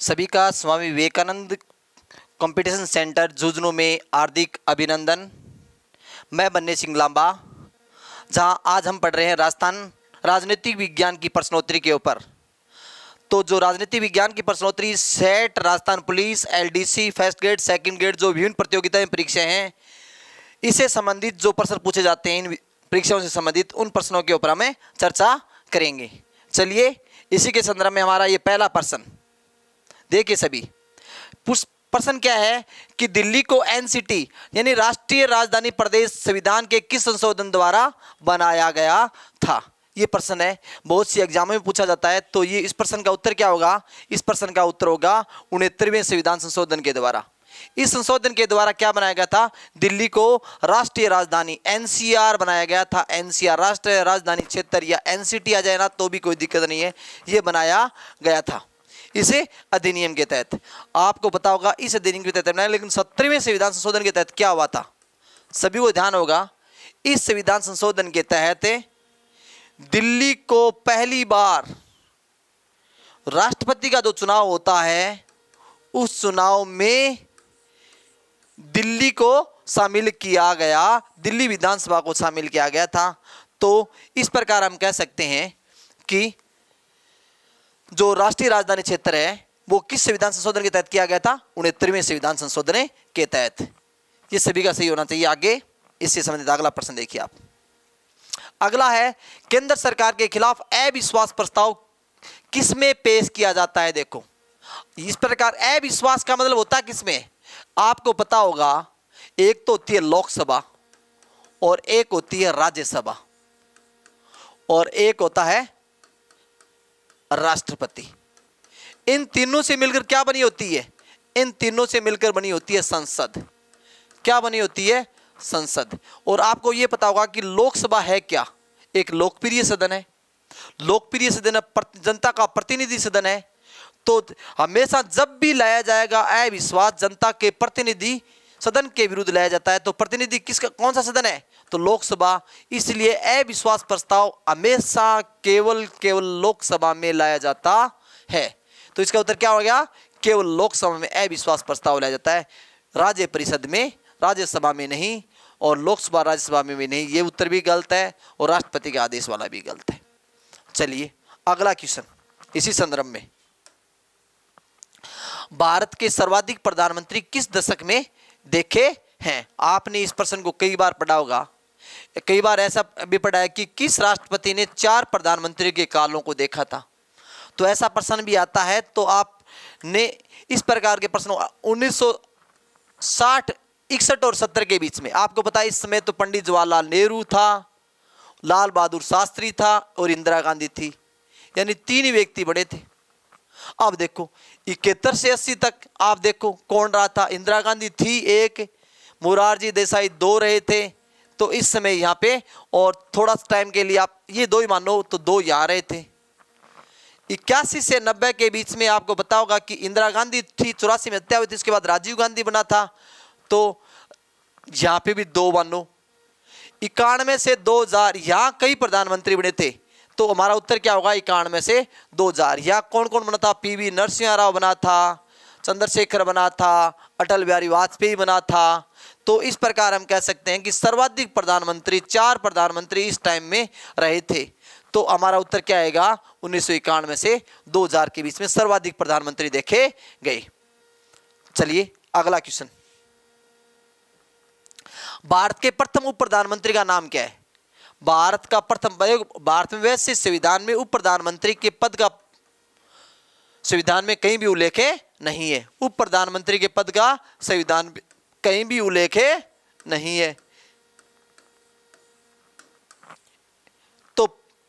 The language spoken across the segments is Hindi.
सभी का स्वामी विवेकानंद कंपटीशन सेंटर झुंझुनू में हार्दिक अभिनंदन। मैं बन्ने सिंह लांबा, जहां आज हम पढ़ रहे हैं राजस्थान राजनीतिक विज्ञान की प्रश्नोत्तरी के ऊपर। तो जो राजनीति विज्ञान की प्रश्नोत्तरी set, Rajasthan police, LDC, first grade, second grade जो विभिन्न प्रतियोगिताएं परीक्षाएं हैं, इससे संबंधित जो प्रश्न पूछे जाते हैं, इन परीक्षाओं से संबंधित उन प्रश्नों के ऊपर हमें चर्चा करेंगे। चलिए, इसी के संदर्भ में हमारा ये पहला प्रश्न देखिए सभी। प्रश्न क्या है कि दिल्ली को एनसीटी यानी राष्ट्रीय राजधानी प्रदेश संविधान के किस संशोधन द्वारा बनाया गया था? ये प्रश्न है, बहुत सी एग्जामों में पूछा जाता है। तो ये इस प्रश्न का उत्तर क्या होगा? इस प्रश्न का उत्तर होगा 69वें संविधान संशोधन के द्वारा। इस संशोधन के द्वारा क्या बनाया गया था? दिल्ली को राष्ट्रीय राजधानी एनसीआर बनाया गया था। एनसीआर राष्ट्रीय राजधानी क्षेत्र या एनसीटी आ जाए ना तो भी कोई दिक्कत नहीं है, ये बनाया गया था इसे अधिनियम के तहत। आपको पता होगा इस अधिनियम के तहत बनाया, लेकिन 70वें संविधान संशोधन के तहत क्या हुआ था? सभी को ध्यान होगा, इस संविधान संशोधन के तहत दिल्ली को पहली बार राष्ट्रपति का जो चुनाव होता है, उस चुनाव में दिल्ली को शामिल किया गया, दिल्ली विधानसभा को शामिल किया गया था। तो इस प्रकार हम कह सकते हैं कि जो राष्ट्रीय राजधानी क्षेत्र है वो किस संविधान संशोधन के तहत किया गया था? 69वें संविधान संशोधन के तहत। ये सभी का सही होना चाहिए। आगे इससे संबंधित अगला प्रश्न देखिए आप। अगला है, केंद्र सरकार के खिलाफ अविश्वास प्रस्ताव किसमें पेश किया जाता है? देखो, इस प्रकार अविश्वास का मतलब होता है किसमें? आपको पता होगा, एक तो होती है लोकसभा और एक होती है राज्यसभा और एक होता है राष्ट्रपति। इन तीनों से मिलकर क्या बनी होती है? इन तीनों से मिलकर बनी होती है संसद। क्या बनी होती है? संसद। और आपको यह पता होगा कि लोकसभा है क्या? एक लोकप्रिय सदन है, लोकप्रिय सदन है, जनता का प्रतिनिधि सदन है। तो हमेशा जब भी लाया जाएगा अविश्वास, जनता के प्रतिनिधि सदन के विरुद्ध लाया जाता है। तो प्रतिनिधि किसका, कौन सा सदन है? तो लोकसभा। इसलिए अविश्वास प्रस्ताव हमेशा केवल लोकसभा में लाया जाता है। तो इसका उत्तर क्या हो गया? केवल लोकसभा में अविश्वास प्रस्ताव लाया जाता है, राज्य परिषद में, राज्यसभा में नहीं, और लोकसभा राज्यसभा में भी नहीं। ये उत्तर भी गलत है और राष्ट्रपति के आदेश वाला भी गलत है। चलिए अगला क्वेश्चन इसी संदर्भ में। भारत के सर्वाधिक प्रधानमंत्री किस दशक में देखे हैं? आपने इस प्रश्न को कई बार पढ़ा होगा। कई बार ऐसा भी पढ़ा है कि किस राष्ट्रपति ने 4 प्रधानमंत्री के कालों को देखा था। तो ऐसा प्रश्न भी आता है। तो आपने इस प्रकार के प्रश्न 1960, 61 और 70 के बीच में, आपको पता है इस समय तो पंडित जवाहरलाल नेहरू था, लाल बहादुर शास्त्री था और इंदिरा गांधी थी, यानी 3 ही व्यक्ति बने थे। अब देखो 71 से 80 तक आप देखो कौन रहा था? इंदिरा गांधी थी 1, मोरारजी देसाई 2 रहे थे। तो इस समय यहाँ पे और थोड़ा टाइम के लिए आप ये 2 ही मानो तो 2 यहाँ रहे थे। 81 से 90 के बीच में आपको पता होगा कि इंदिरा गांधी थी, 84 में हत्या हुई थी, उसके बाद राजीव गांधी बना था। तो यहाँ पे भी 2 मानो। 91 से 2000 यहाँ कई प्रधानमंत्री बने थे। तो हमारा उत्तर क्या होगा? 91 से 2000 यहाँ कौन कौन बना था? पीवी नरसिम्हा राव बना था, चंद्रशेखर बना था, अटल बिहारी वाजपेयी बना था। तो इस प्रकार हम कह सकते हैं कि सर्वाधिक प्रधानमंत्री 4 प्रधानमंत्री इस टाइम में रहे थे। तो हमारा उत्तर क्या आएगा? 1991 से 2000 के बीच में सर्वाधिक प्रधानमंत्री देखे गए। चलिए अगला क्वेश्चन। भारत के प्रथम उप प्रधानमंत्री का नाम क्या है? भारत का प्रथम, भारत में वैसे संविधान में उप प्रधानमंत्री के पद का संविधान में कहीं भी उल्लेख नहीं है। उप प्रधानमंत्री के पद का संविधान में कहीं भी उल्लेख नहीं है। तो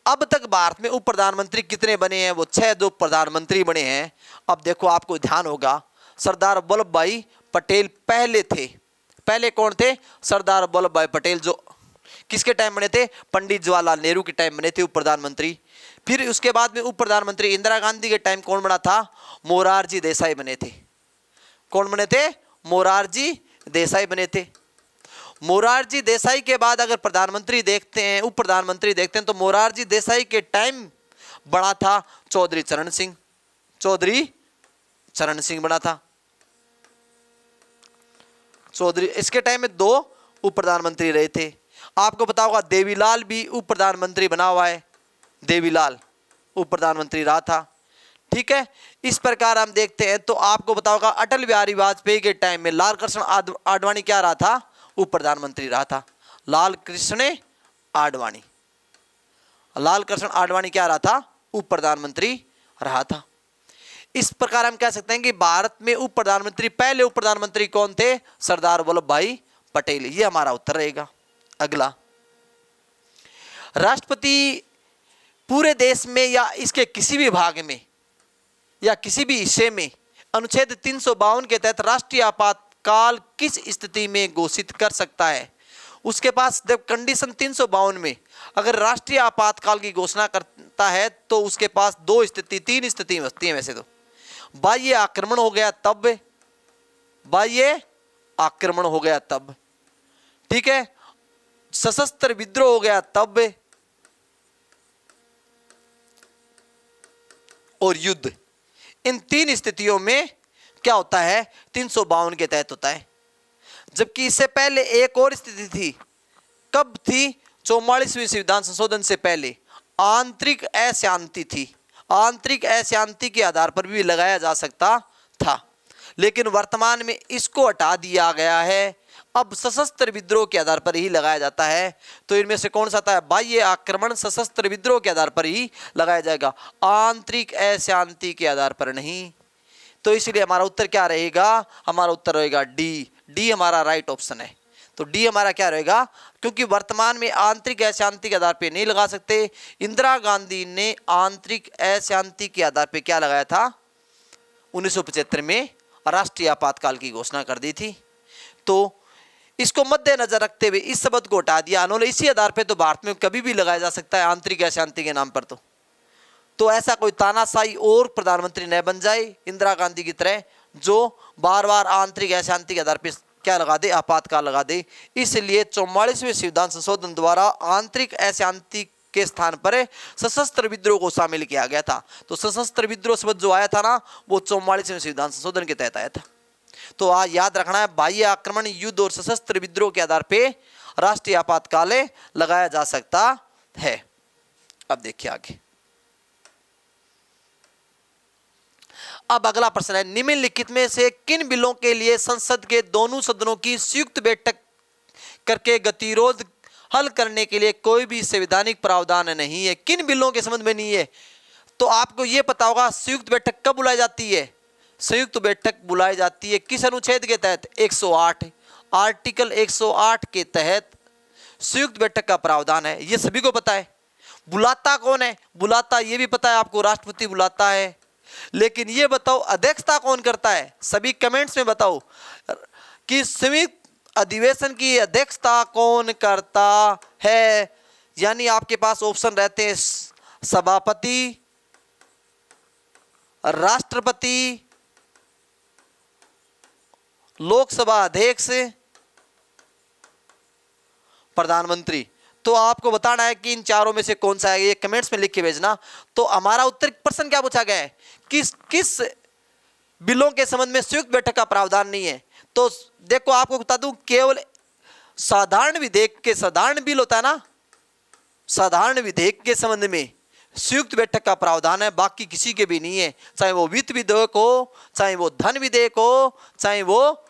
अब तक भारत में उप प्रधानमंत्री कितने बने हैं? वो 6 जो प्रधानमंत्री बने हैं। अब देखो आपको ध्यान होगा, सरदार वल्लभ भाई पटेल पहले थे। पहले कौन थे? सरदार वल्लभ भाई पटेल, जो किसके टाइम बने थे? पंडित जवाहरलाल नेहरू के टाइम बने थे उप प्रधानमंत्री। फिर उसके बाद में उप प्रधानमंत्री इंदिरा गांधी के टाइम कौन बना था? मोरारजी देसाई बने थे। कौन बने थे? मोरारजी देसाई बने थे। मोरारजी देसाई के बाद अगर प्रधानमंत्री देखते हैं, उप प्रधानमंत्री देखते हैं, तो मोरारजी देसाई के टाइम बड़ा था चौधरी चरण सिंह। चौधरी चरण सिंह बना था चौधरी। इसके टाइम में 2 उप प्रधानमंत्री रहे थे। आपको पता होगा देवीलाल भी उप प्रधानमंत्री बना हुआ है, देवीलाल उप प्रधानमंत्री रहा था। ठीक है, इस प्रकार हम देखते हैं। तो आपको पता होगा अटल बिहारी वाजपेयी के टाइम में लाल कृष्ण आडवाणी क्या रहा था, उप प्रधानमंत्री रहा था। लाल कृष्ण आडवाणी, लाल कृष्ण आडवाणी क्या रहा था, उप प्रधानमंत्री रहा था। इस प्रकार हम कह सकते हैं कि भारत में उप प्रधानमंत्री, पहले उप प्रधानमंत्री कौन थे, सरदार वल्लभ भाई पटेल। ये हमारा उत्तर रहेगा। अगला, राष्ट्रपति पूरे देश में या इसके किसी भी भाग में या किसी भी हिस्से में अनुच्छेद 352 के तहत राष्ट्रीय आपातकाल किस स्थिति में घोषित कर सकता है। उसके पास जब कंडीशन 352 में अगर राष्ट्रीय आपातकाल की घोषणा करता है तो उसके पास 2 स्थिति 3 स्थिति होती है। वैसे तो बाह्य आक्रमण हो गया तब, बाह्य आक्रमण हो गया तब, ठीक है, सशस्त्र विद्रोह हो गया तब, और युद्ध। इन 3 स्थितियों में क्या होता है, 352 के तहत होता है। जबकि इससे पहले एक और स्थिति थी, कब थी, 44वें संविधान संशोधन से पहले आंतरिक अशांति थी। आंतरिक अशांति के आधार पर भी लगाया जा सकता था, लेकिन वर्तमान में इसको हटा दिया गया है। अब सशस्त्र विद्रोह के आधार पर ही लगाया जाता है। तो इनमें से कौन सा आता है, बाह्य आक्रमण सशस्त्र विद्रोह के आधार पर ही लगाया जाएगा, आंतरिक अशांति के आधार पर नहीं। तो इसलिए हमारा उत्तर क्या रहेगा, हमारा उत्तर रहेगा डी। डी हमारा राइट ऑप्शन है। तो डी हमारा क्या रहेगा, क्योंकि वर्तमान में आंतरिक अशांति के आधार पर नहीं लगा सकते। इंदिरा गांधी ने आंतरिक अशांति के आधार पर क्या लगाया था, 1975 में राष्ट्रीय आपातकाल की घोषणा कर दी थी। तो इसको मद्देनजर रखते हुए इस शब्द को हटा दिया उन्होंने। इसी आधार पे तो भारत में कभी भी लगाया जा सकता है आंतरिक अशांति के नाम पर। तो ऐसा कोई तानाशाही और प्रधानमंत्री न बन जाए इंदिरा गांधी की तरह, जो बार बार आंतरिक अशांति के आधार पर क्या लगा दे, आपातकाल लगा दे। इसलिए 44वें संविधान संशोधन द्वारा आंतरिक अशांति के स्थान पर सशस्त्र विद्रोह को शामिल किया गया था। तो सशस्त्र विद्रोह शब्द जो आया था ना, वो 44वें संविधान संशोधन के तहत आया था। तो याद रखना है, बाह्य आक्रमण, युद्ध और सशस्त्र विद्रोह के आधार पे राष्ट्रीय आपातकाल लगाया जा सकता है। अब देखिए आगे। अब अगला प्रश्न है, निम्नलिखित में से किन बिलों के लिए संसद के दोनों सदनों की संयुक्त बैठक करके गतिरोध हल करने के लिए कोई भी संवैधानिक प्रावधान नहीं है। किन बिलों के संबंध में नहीं है, तो आपको यह पता होगा संयुक्त बैठक कब बुलाई जाती है। संयुक्त बैठक बुलाई जाती है किस अनुच्छेद के तहत, 108, आर्टिकल 108 के तहत संयुक्त बैठक का प्रावधान है। ये सभी को पता है। बुलाता कौन है, बुलाता ये भी पता है आपको, राष्ट्रपति बुलाता है। लेकिन ये बताओ अध्यक्षता कौन करता है, सभी कमेंट्स में बताओ कि संयुक्त अधिवेशन की अध्यक्षता कौन करता है। यानी आपके पास ऑप्शन रहते हैं सभापति, राष्ट्रपति, लोकसभा अध्यक्ष, प्रधानमंत्री। तो आपको बताना है कि इन चारों में से कौन सा है, ये कमेंट्स में लिख के भेजना। तो हमारा उत्तर प्रश्न क्या पूछा गया है, किस बिलों के संबंध में संयुक्त बैठक का प्रावधान नहीं है। तो देखो आपको बता दूं, केवल साधारण विधेयक के, साधारण बिल होता है ना, साधारण विधेयक के संबंध में संयुक्त बैठक का प्रावधान है, बाकी किसी के भी नहीं है। चाहे वो वित्त विधेयक हो, चाहे वो धन विधेयक हो, चाहे वो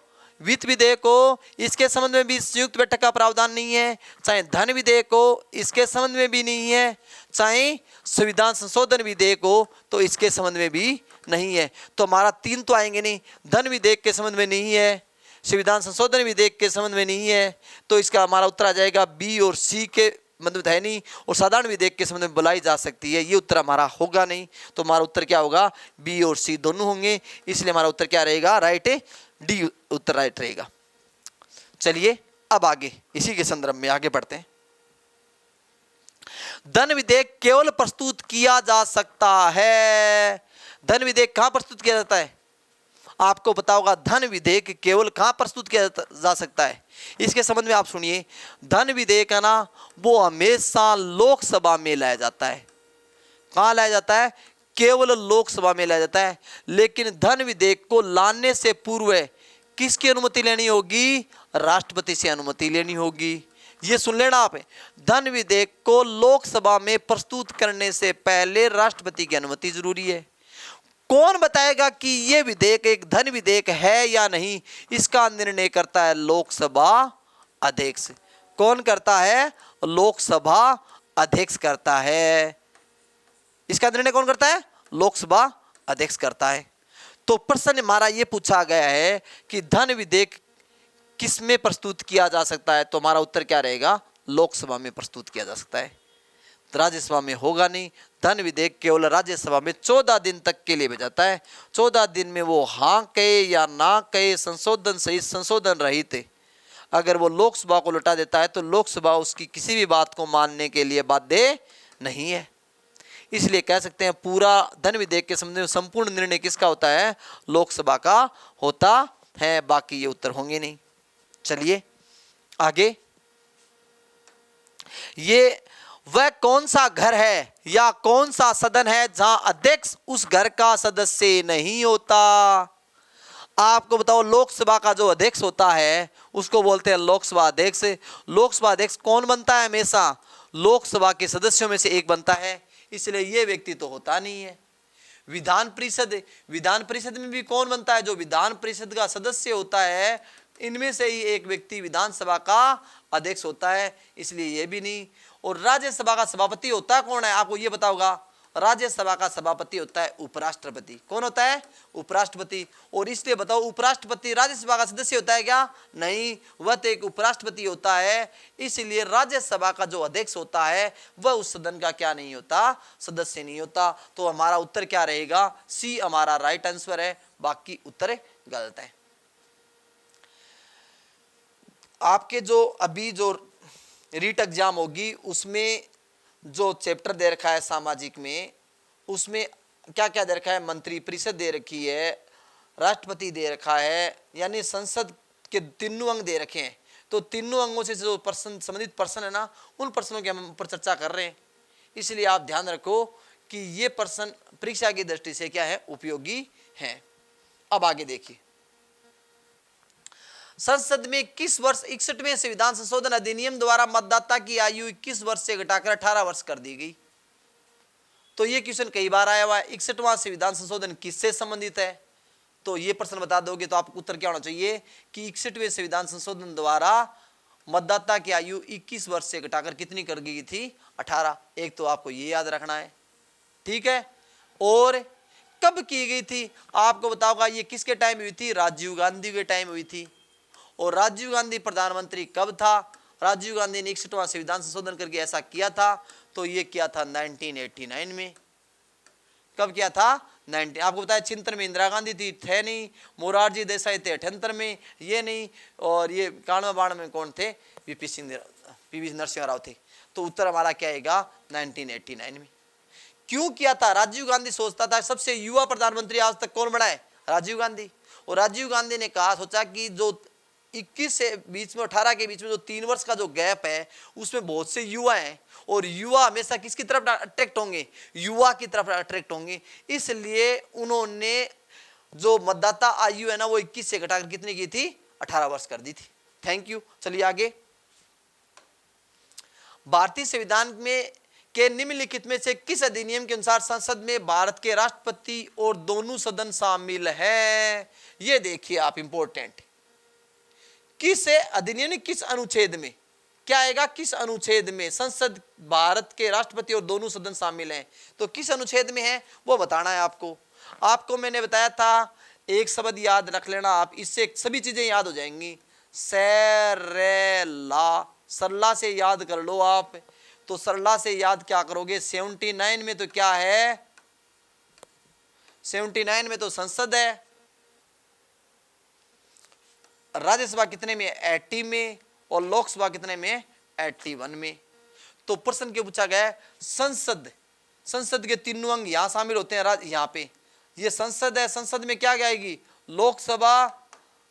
वित्त विधेयक हो, इसके संबंध में भी संयुक्त बैठक का प्रावधान नहीं है। चाहे धन विधेयक हो, इसके संबंध में भी नहीं है। चाहे संविधान संशोधन विधेयक हो, तो इसके संबंध में भी नहीं है। तो हमारा 3 तो आएंगे नहीं, धन विधेयक के संबंध में नहीं है, संविधान संशोधन विधेयक के संबंध में नहीं है। तो इसका हमारा उत्तर आ जाएगा बी और सी के मतलब है नहीं, और साधारण विधेयक के संबंध में बुलाई जा सकती है। ये उत्तर हमारा होगा नहीं। तो हमारा उत्तर क्या होगा, बी और सी दोनों होंगे। इसलिए हमारा उत्तर क्या रहेगा, राइट है, डी उत्तर राइट रहेगा। चलिए अब आगे इसी के संदर्भ में आगे बढ़ते हैं। धन विधेयक केवल प्रस्तुत किया जा सकता है। धन विधेयक कहां प्रस्तुत किया जाता है, आपको पता होगा। धन विधेयक केवल कहां प्रस्तुत किया जा सकता है, इसके संबंध में आप सुनिए। धन विधेयक है ना, वो हमेशा लोकसभा में लाया जाता है। कहां लाया जाता है, केवल लोकसभा में लाया जाता है, लेकिन धन विधेयक को लाने से पूर्व किसकी अनुमति लेनी होगी? राष्ट्रपति से अनुमति लेनी होगी। ये सुन लेना आप, धन विधेयक को लोकसभा में प्रस्तुत करने से पहले राष्ट्रपति की अनुमति जरूरी है। कौन बताएगा कि यह विधेयक एक धन विधेयक है या नहीं? इसका निर्णय करता है लोकसभा अध्यक्ष। कौन करता है? लोकसभा अध्यक्ष करता है। इसका निर्णय कौन करता है? लोकसभा अध्यक्ष करता है। तो प्रश्न हमारा यह पूछा गया है कि धन विधेयक किस में प्रस्तुत किया जा सकता है? तो हमारा उत्तर क्या रहेगा? लोकसभा में प्रस्तुत किया जा सकता है, राज्यसभा में होगा नहीं। धन विधेयक केवल राज्यसभा में 14 दिन तक के लिए भेजाता है। 14 दिन में वो हाँ कहे या ना कहे, संशोधन सहित संशोधन रहित, अगर वो लोकसभा को लौटा देता है तो लोकसभा उसकी किसी भी बात को मानने के लिए बाध्य नहीं है। इसलिए कह सकते हैं पूरा धन विधेयक के संबंध में संपूर्ण निर्णय किसका होता है? लोकसभा का होता है। बाकी ये उत्तर होंगे नहीं। चलिए आगे, ये वह कौन सा घर है या कौन सा सदन है जहां अध्यक्ष उस घर का सदस्य नहीं होता? आपको बताओ, लोकसभा का जो अध्यक्ष होता है उसको बोलते हैं लोकसभा अध्यक्ष। लोकसभा अध्यक्ष कौन बनता है? हमेशा लोकसभा के सदस्यों में से एक बनता है, इसलिए यह व्यक्ति तो होता नहीं है। विधान परिषद, विधान परिषद में भी कौन बनता है? जो विधान परिषद का सदस्य होता है, इनमें से ही एक व्यक्ति विधानसभा का अध्यक्ष होता है, इसलिए यह भी नहीं। और राज्यसभा का सभापति होता कौन है? आपको यह पता होगा, राज्यसभा का सभापति होता है उपराष्ट्रपति। कौन होता है? उपराष्ट्रपति। और इसलिए बताओ, उपराष्ट्रपति राज्यसभा का सदस्य होता है क्या? नहीं, वह तो एक उपराष्ट्रपति होता है। इसलिए राज्यसभा का जो अध्यक्ष होता है वह उस सदन का क्या नहीं होता? सदस्य नहीं होता। तो हमारा उत्तर क्या रहेगा? सी हमारा राइट आंसर है, बाकी उत्तर गलत है। आपके जो अभी जो रीट एग्जाम होगी उसमें जो चैप्टर दे रखा है सामाजिक में, उसमें क्या क्या दे रखा है? मंत्री परिषद दे रखी है, राष्ट्रपति दे रखा है, यानी संसद के तीनों अंग दे रखे हैं। तो तीनों अंगों से जो प्रश्न संबंधित प्रश्न है ना, उन प्रश्नों की हम ऊपर चर्चा कर रहे हैं। इसलिए आप ध्यान रखो कि ये प्रश्न परीक्षा की दृष्टि से क्या है? उपयोगी है। अब आगे देखिए, संसद में किस वर्ष 61वें संविधान संशोधन अधिनियम द्वारा मतदाता की आयु 21 वर्ष से घटाकर 18 वर्ष कर दी गई? तो ये क्वेश्चन कई बार आया हुआ है। 61वां संविधान संशोधन किससे संबंधित है? तो ये प्रश्न बता दोगे तो आपको उत्तर क्या होना चाहिए कि 61वें संविधान संशोधन द्वारा मतदाता की आयु 21 वर्ष से घटाकर कितनी कर गई थी? 18। एक तो आपको ये याद रखना है, ठीक है। और कब की गई थी? आपको बताओगा ये किसके टाइम हुई थी? राजीव गांधी के टाइम हुई थी। और राजीव गांधी प्रधानमंत्री कब था? राजीव गांधी ने 61वां संविधान संशोधन करके ऐसा किया था, तो ये किया था 1989 में। कब किया था? 19। आपको बताया चिंतन में इंदिरा गांधी थी, थे नहीं। मोरारजी देसाई थे 78 में, ये नहीं। और ये 91-92 में कौन थे? पीवी नरसिम्हा राव थे। तो उत्तर हमारा क्या आएगा? 1989 में। क्यों किया था? राजीव गांधी सोचता था सबसे युवा प्रधानमंत्री आज तक कौन बना है? राजीव गांधी। और राजीव गांधी ने कहा, सोचा कि जो 21 से बीच में 18 के बीच में जो 3 वर्ष का जो गैप है उसमें बहुत से युवा हैं, और युवा हमेशा किसकी तरफ अट्रैक्ट होंगे? युवा की तरफ अट्रैक्ट होंगे। इसलिए उन्होंने जो मतदाता आयु है ना वो 21 से घटाकर कितनी की थी? 18 वर्ष कर दी थी। Thank you. चलिए आगे, भारतीय संविधान में के निम्नलिखित में से किस अधिनियम के अनुसार संसद में भारत के राष्ट्रपति और दोनों सदन शामिल है? ये देखिए आप, इंपॉर्टेंट। किस अधिनियम, किस अनुच्छेद में क्या आएगा? किस अनुच्छेद में संसद भारत के राष्ट्रपति और दोनों सदन शामिल हैं? तो किस अनुच्छेद में है वो बताना है आपको। आपको मैंने बताया था, एक शब्द याद रख लेना आप, इससे सभी चीजें याद हो जाएंगी। सरेला, सरला से याद कर लो आप। तो सरला से याद क्या करोगे? 79 में तो क्या है? 79 में तो संसद है। राज्यसभा कितने में? 80 में। और लोकसभा कितने में? 81 में। तो प्रश्न क्या पूछा गया है? संसद, संसद के तीनों अंग यहां शामिल होते हैं। यहां पे ये संसद है, संसद में क्या आएगी? लोकसभा,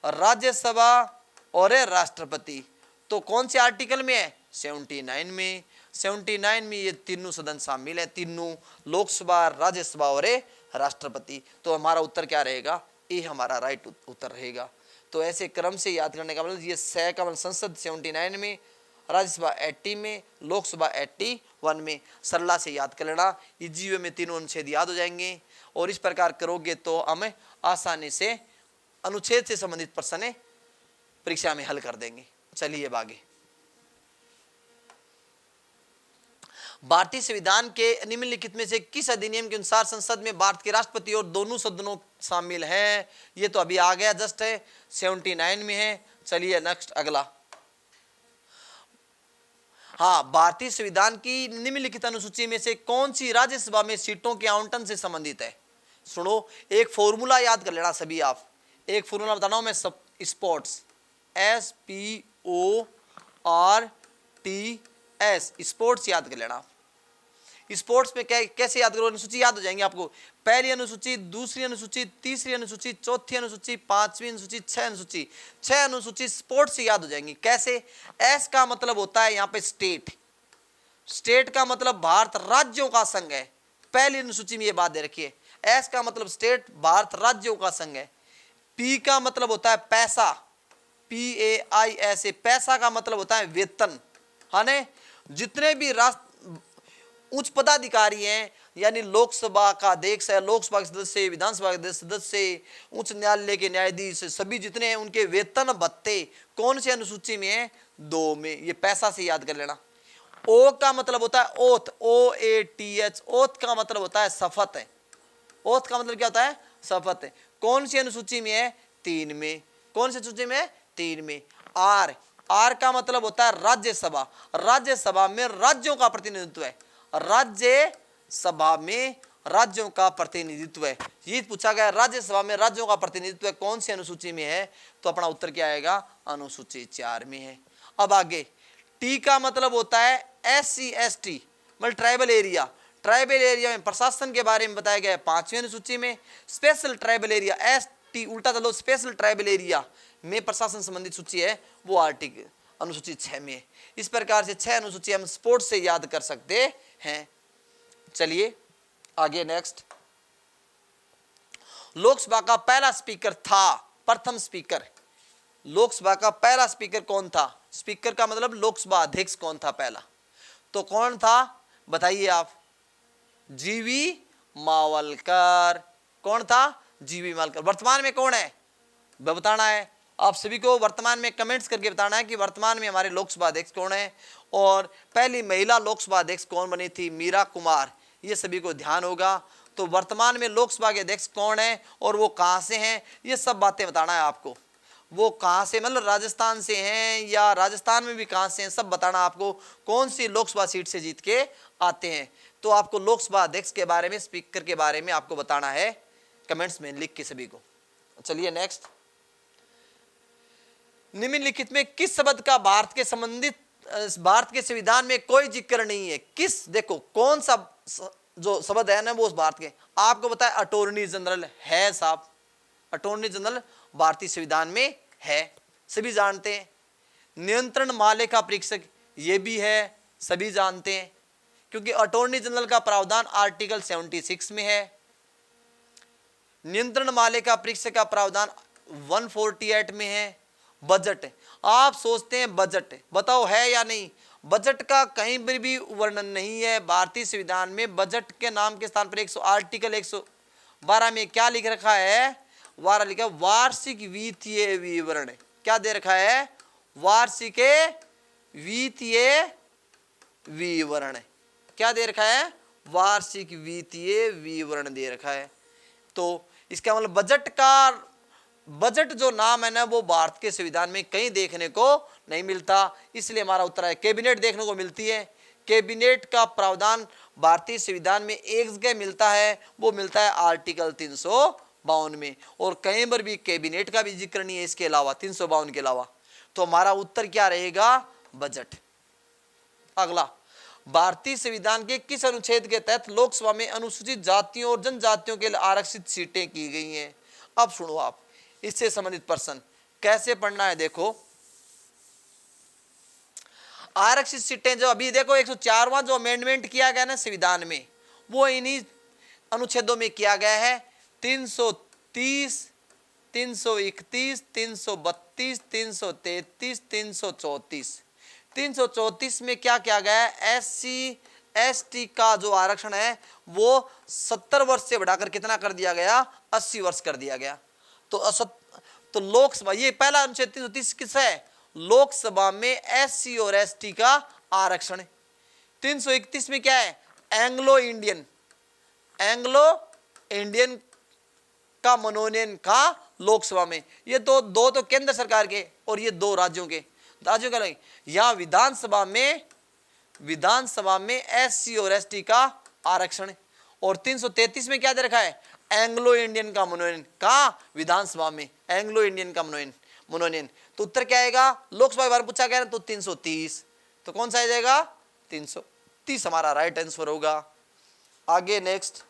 राज्यसभा और राष्ट्रपति। तो कौन से आर्टिकल में है? 79 में। 79 में ये तीनों सदन शामिल है, तीनों लोकसभा, राज्यसभा और राष्ट्रपति। तो हमारा उत्तर क्या रहेगा? ए हमारा राइट उत्तर रहेगा। तो ऐसे क्रम से याद करने का मतलब ये सह का मतलब संसद 79 में, राज्यसभा 80 में, लोकसभा 81 में। सरला से याद कर लेना, इजी वे में तीनों अनुच्छेद याद हो जाएंगे और इस प्रकार करोगे तो हमें आसानी से अनुच्छेद से संबंधित प्रश्न परीक्षा में हल कर देंगे। चलिए अब आगे। भारतीय संविधान के निम्नलिखित में से किस अधिनियम के अनुसार संसद में भारत के राष्ट्रपति और दोनों सदनों शामिल हैं? ये तो अभी आ गया, जस्ट है, 79 में है। चलिए नेक्स्ट अगला। हाँ, भारतीय संविधान की निम्नलिखित अनुसूची में से कौन सी राज्यसभा में सीटों के आवंटन से संबंधित है? सुनो, एक फॉर्मूला याद कर लेना सभी आप। एक फॉर्मूला बता रहा हूं मैं, सब स्पोर्ट्स, SPORTS, स्पोर्ट्स याद कर लेना। स्पोर्ट्स में कैसे याद करो? अनुसूची याद हो जाएंगे आपको। पहली अनुसूची, दूसरी अनुसूची, तीसरी अनुसूची, चौथी अनुसूची, पांचवी अनुसूची, छह अनुसूची। छह अनुसूची स्पोर्ट्स से याद हो जाएंगी। कैसे? एस का मतलब होता है यहाँ पे स्टेट, स्टेट का मतलब भारत राज्यों का संघ है। पहली अनुसूची में ये बात दे रखी है। एस का मतलब स्टेट, भारत राज्यों का संघ है। पी का मतलब होता है पैसा, PAISA, पैसा का मतलब होता है वेतन, है ना। जितने भी उच्च पदाधिकारी हैं, यानी लोकसभा का अध्यक्ष है, लोकसभा के सदस्य, विधानसभा के सदस्य, उच्च न्यायालय के न्यायाधीश, सभी जितने हैं उनके वेतन भत्ते कौन सी अनुसूची में है? 2 में। ये पैसा से याद कर लेना। ओ का मतलब होता है ओथ, OATH, ओथ का मतलब होता है शपथ है। ओथ का मतलब क्या होता है? शपथ है। कौन सी अनुसूची में है? 3 में। कौन सी अनुसूची में है? 3 में। आर का मतलब होता है राज्यसभा, राज्यसभा में राज्यों का प्रतिनिधित्व है, राज्यसभा में राज्यों का प्रतिनिधित्व है। ये पूछा गया राज्यसभा में राज्यों का प्रतिनिधित्व कौन सी अनुसूची में है? तो अपना उत्तर क्या आएगा? अनुसूची 4 में है। अब आगे, टी का मतलब होता है SC/ST, मतलब ट्राइबल एरिया। ट्राइबल एरिया में प्रशासन के बारे में बताया गया है 5वीं अनुसूची में। स्पेशल ट्राइबल एरिया, ST उल्टा चलो, स्पेशल ट्राइबल एरिया में प्रशासन संबंधित सूची है, वो आर्टिकल अनुसूची 6 में है। इस प्रकार से 6 अनुसूची हम स्पोर्ट्स से याद कर सकते हैं। चलिए आगे नेक्स्ट। लोकसभा का पहला स्पीकर था, प्रथम स्पीकर, लोकसभा का पहला स्पीकर कौन था? स्पीकर का मतलब लोकसभा अध्यक्ष कौन था पहला? तो कौन था बताइए आप? GV मावलकर। कौन था? GV मावलकर। वर्तमान में कौन है बताना है आप सभी को, वर्तमान में कमेंट्स करके बताना है कि वर्तमान में हमारे लोकसभा अध्यक्ष कौन है। और पहली महिला लोकसभा अध्यक्ष कौन बनी थी? मीरा कुमार। ये सभी को ध्यान होगा। तो वर्तमान में लोकसभा के अध्यक्ष कौन है और वो कहां से हैं, ये सब बातें बताना है आपको। वो कहां से, मतलब राजस्थान से हैं या राजस्थान में भी कहां से हैं, सब बताना आपको। कौन सी लोकसभा सीट से जीत के आते हैं, तो आपको लोकसभा अध्यक्ष के बारे में, स्पीकर के बारे में आपको बताना है, कमेंट्स में लिख के सभी को। चलिए नेक्स्ट। निम्नलिखित में किस शब्द का भारत के संबंधित, भारत के संविधान में कोई जिक्र नहीं है? किस, देखो कौन सा जो शब्द है ना वो उस भारत के, आपको बताया अटॉर्नी जनरल है साहब, अटॉर्नी जनरल भारतीय संविधान में है, सभी जानते हैं। नियंत्रण मालिका परीक्षक, ये भी है, सभी जानते हैं, क्योंकि अटॉर्नी जनरल का प्रावधान आर्टिकल 76 में है। नियंत्रण मालिका परीक्षक का प्रावधान 148 में है। बजट, आप सोचते हैं बजट, बताओ है या नहीं? बजट का कहीं पर भी वर्णन नहीं है भारतीय संविधान में। बजट के नाम के स्थान पर आर्टिकल 112 में क्या लिख रखा है? वारा लिखा, वार्षिक वित्तीय विवरण। क्या दे रखा है? वार्षिक वित्तीय विवरण। क्या दे रखा है? वार्षिक वित्तीय विवरण दे रखा है। तो इसका मतलब बजट का, बजट जो नाम है ना वो भारत के संविधान में कहीं देखने को नहीं मिलता, इसलिए हमारा उत्तर है कैबिनेट देखने को मिलती है। कैबिनेट का प्रावधान भारतीय संविधान में एक जगह मिलता है, वो मिलता है आर्टिकल 352 में, और कहीं पर भी कैबिनेट का भी जिक्र नहीं है इसके अलावा, 352 के अलावा। तो हमारा उत्तर क्या रहेगा? बजट। अगला, भारतीय संविधान के किस अनुच्छेद के तहत लोकसभा में अनुसूचित जातियों और जनजातियों के लिए आरक्षित सीटें की गई हैं? अब सुनो आप, इससे संबंधित प्रश्न कैसे पढ़ना है देखो। आरक्षित सीटें जो अभी देखो 104वां जो अमेंडमेंट किया गया ना संविधान में, वो इन्हीं अनुच्छेदों में किया गया है। 330, 331, 332, 333, 334। 334 में क्या किया गया है, SC ST का जो आरक्षण है वो 70 वर्ष से बढ़ाकर कितना कर दिया गया, 80 वर्ष कर दिया गया। तो लोकसभा, ये पहला अनुच्छेद 330 किस है, लोकसभा में SC और ST का आरक्षण है। 331 में क्या है, एंग्लो इंडियन का मनोनयन का लोकसभा में। ये दो तो केंद्र सरकार के और ये 2 राज्यों का लगे। यहां विधानसभा में SC और ST का आरक्षण है। और 333 में क्या दे रखा है, एंग्लो इंडियन का मनोनयन का विधानसभा में, एंग्लो इंडियन का मनोनयन। तो उत्तर क्या आएगा, लोकसभा बार पूछा गया ना, तो 330। तो कौन सा आ जाएगा, 330 हमारा राइट आंसर होगा। आगे नेक्स्ट,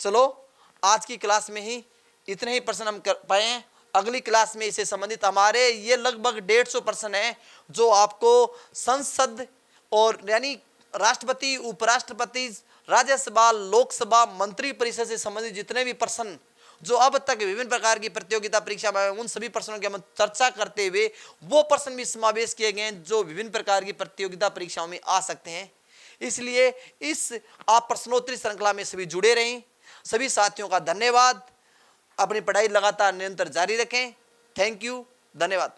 चलो आज की क्लास में ही इतने ही प्रश्न हम कर पाए हैं। अगली क्लास में इससे संबंधित हमारे ये लगभग 150 प्रश्न है जो आपको संसद और यानी राष्ट्रपति, उपराष्ट्रपति, राज्यसभा, लोकसभा, मंत्री परिषद से संबंधित जितने भी प्रश्न जो अब तक विभिन्न प्रकार की प्रतियोगिता परीक्षा में उन सभी प्रश्नों की हम चर्चा करते हुए वो प्रश्न भी समावेश किए गए हैं जो विभिन्न प्रकार की प्रतियोगिता परीक्षाओं में आ सकते हैं। इसलिए इस आप प्रश्नोत्तरी श्रृंखला में सभी जुड़े रहें। सभी साथियों का धन्यवाद। अपनी पढ़ाई लगातार निरंतर जारी रखें। थैंक यू, धन्यवाद।